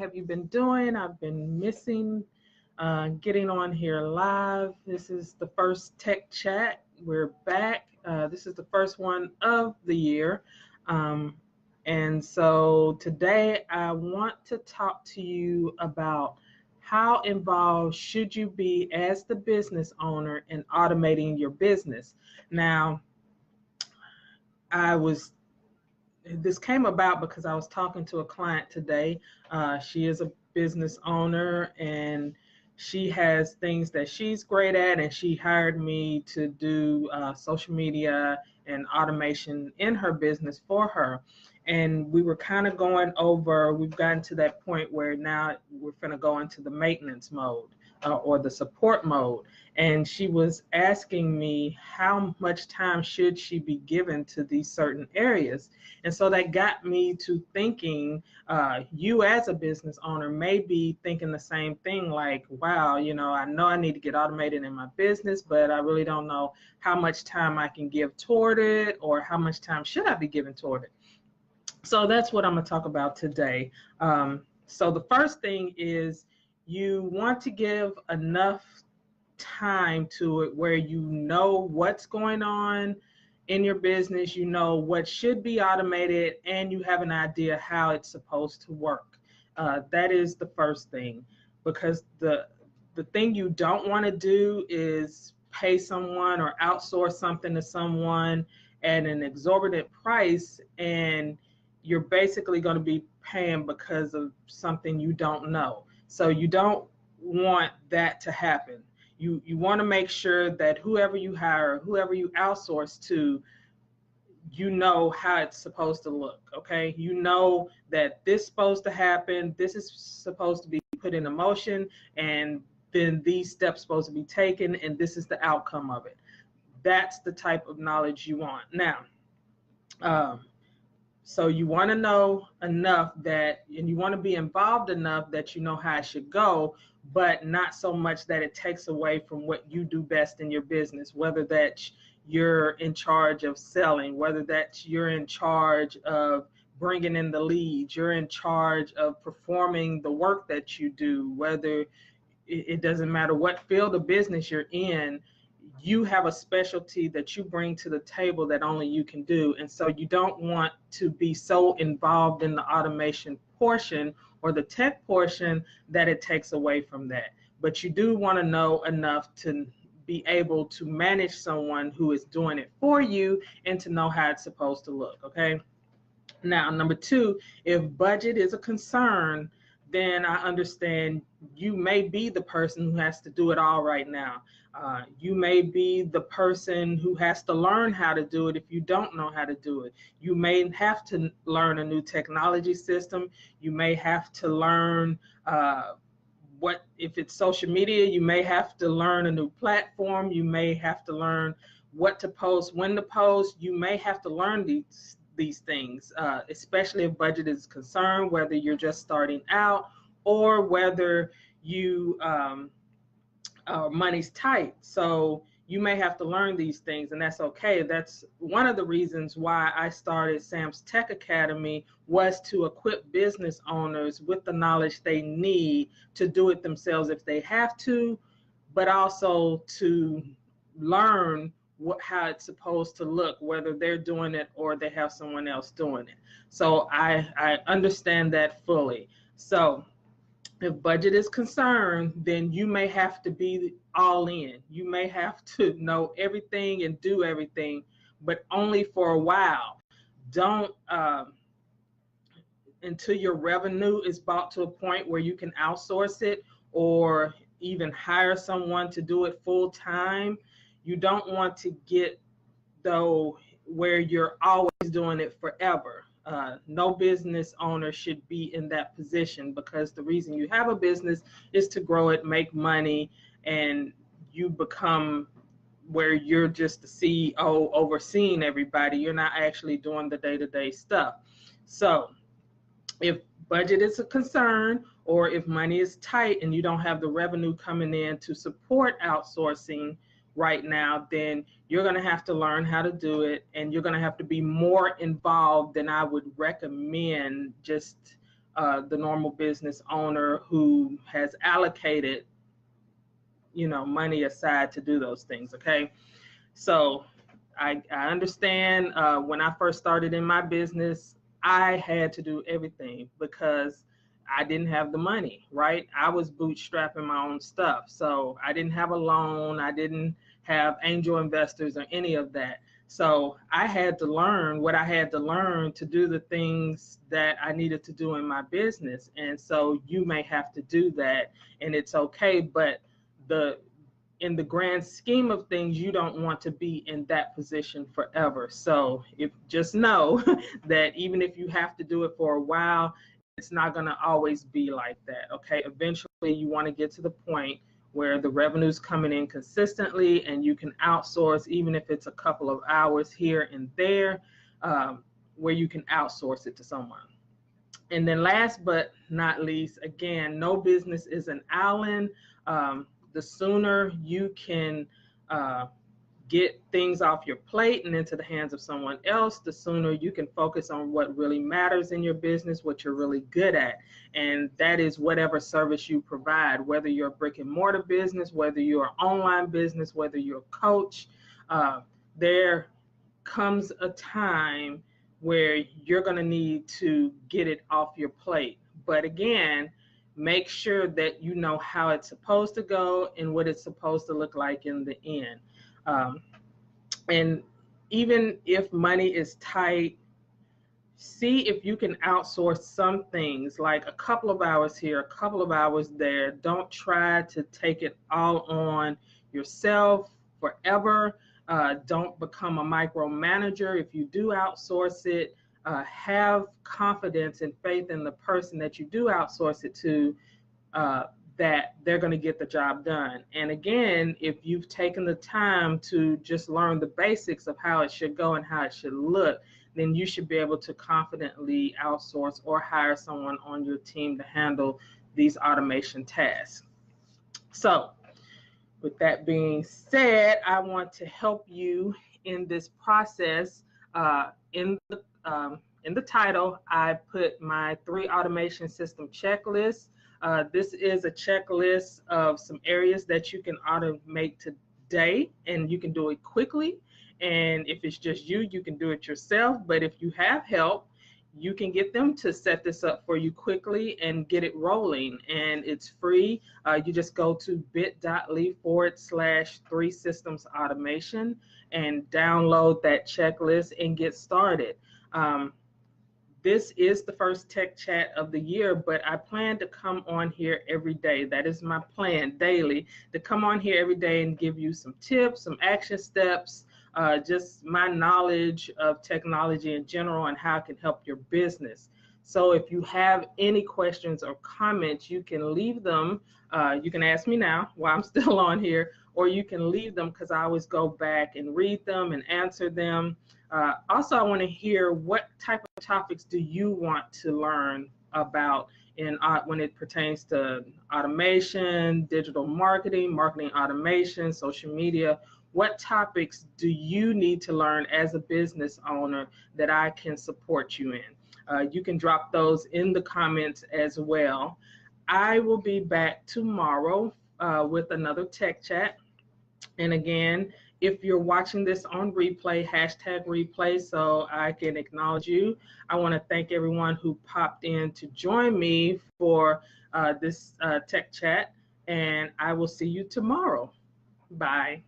have you been doing? I've been missing getting on here live. This is the first tech chat. We're back. This is the first one of the year. Um, and so today I want to talk to you about how involved should you be as the business owner in automating your business. Now, I was this came about because I was talking to a client today. She is a business owner and she has things that she's great at, and she hired me to do social media and automation in her business for her. And we were kind of going over, we've gotten to that point where now we're going to go into the maintenance mode or the support mode. And she was asking me how much time should she be given to these certain areas. And so that got me to thinking, you as a business owner may be thinking the same thing, like, wow, I know I need to get automated in my business, but I really don't know how much time I can give toward it, or how much time should I be giving toward it. So that's what I'm going to talk about today. So the first thing is you want to give enough time to it where you know what's going on in your business, you know what should be automated, and you have an idea how it's supposed to work. That is the first thing, because the thing you don't want to do is pay someone or outsource something to someone at an exorbitant price, and you're basically going to be paying because of something you don't know. So you don't want that to happen. You want to make sure that whoever you hire, whoever you outsource to, you know how it's supposed to look, okay? You know that this is supposed to happen, this is supposed to be put into motion, and then these steps supposed to be taken, and this is the outcome of it. That's the type of knowledge you want. Now, so you want to know enough that, and you want to be involved enough that you know how it should go, but not so much that it takes away from what you do best in your business, whether that's you're in charge of selling, whether that's you're in charge of bringing in the leads, you're in charge of performing the work that you do, whether it doesn't matter what field of business you're in, you have a specialty that you bring to the table that only you can do. And so you don't want to be so involved in the automation portion or the tech portion that it takes away from that. But you do want to know enough to be able to manage someone who is doing it for you and to know how it's supposed to look, okay? Now, number two, if budget is a concern, then I understand you may be the person who has to do it all right now. You may be the person who has to learn how to do it if you don't know how to do it. You may have to learn a new technology system. You may have to learn what, if it's social media, you may have to learn a new platform. You may have to learn what to post, when to post. You may have to learn these things, especially if budget is concerned, whether you're just starting out or whether you money's tight. So you may have to learn these things, and that's okay. That's one of the reasons why I started Sam's Tech Academy, was to equip business owners with the knowledge they need to do it themselves if they have to, but also to learn how it's supposed to look, whether they're doing it or they have someone else doing it. So I understand that fully. So if budget is concerned, then you may have to be all in. You may have to know everything and do everything, but only for a while. Don't until your revenue is brought to a point where you can outsource it or even hire someone to do it full time. You don't want to get, though, where you're always doing it forever. No business owner should be in that position, because the reason you have a business is to grow it, make money, and you become where you're just the CEO overseeing everybody. You're not actually doing the day-to-day stuff. So if budget is a concern, or if money is tight and you don't have the revenue coming in to support outsourcing right now, then you're going to have to learn how to do it, and you're going to have to be more involved than I would recommend just the normal business owner who has allocated, money aside to do those things. Okay. So I understand when I first started in my business, I had to do everything because I didn't have the money, right? I was bootstrapping my own stuff. So I didn't have a loan. I didn't have angel investors or any of that. So I had to learn what I had to learn to do the things that I needed to do in my business. And so you may have to do that, and it's okay. But in the grand scheme of things, you don't want to be in that position forever. So just know that even if you have to do it for a while, it's not going to always be like that. Okay. Eventually you want to get to the point where the revenue's coming in consistently and you can outsource, even if it's a couple of hours here and there, where you can outsource it to someone. And then last but not least, again, no business is an island. The sooner you can get things off your plate and into the hands of someone else, the sooner you can focus on what really matters in your business, what you're really good at. And that is whatever service you provide, whether you're a brick and mortar business, whether you're an online business, whether you're a coach. There comes a time where you're going to need to get it off your plate. But again, make sure that you know how it's supposed to go and what it's supposed to look like in the end. And even if money is tight, see if you can outsource some things, like a couple of hours here, a couple of hours there. Don't try to take it all on yourself forever. Don't become a micromanager. If you do outsource it, have confidence and faith in the person that you do outsource it to, that they're going to get the job done. And again, if you've taken the time to just learn the basics of how it should go and how it should look, then you should be able to confidently outsource or hire someone on your team to handle these automation tasks. So with that being said, I want to help you in this process. In the title, I put my 3 automation system checklist. This is a checklist of some areas that you can automate today, and you can do it quickly. And if it's just you, you can do it yourself. But if you have help, you can get them to set this up for you quickly and get it rolling. And it's free. You just go to bit.ly/3 systems automation and download that checklist and get started. This is the first tech chat of the year, but I plan to come on here every day. That is my plan daily, to come on here every day and give you some tips, some action steps, just my knowledge of technology in general and how it can help your business. So if you have any questions or comments, you can leave them. You can ask me now while I'm still on here, or you can leave them because I always go back and read them and answer them. Also, I want to hear what type of topics do you want to learn about when it pertains to automation, digital marketing, marketing automation, social media. What topics do you need to learn as a business owner that I can support you in? You can drop those in the comments as well. I will be back tomorrow with another tech chat. And again, if you're watching this on replay, #replay, so I can acknowledge you. I want to thank everyone who popped in to join me for this tech chat, and I will see you tomorrow. Bye.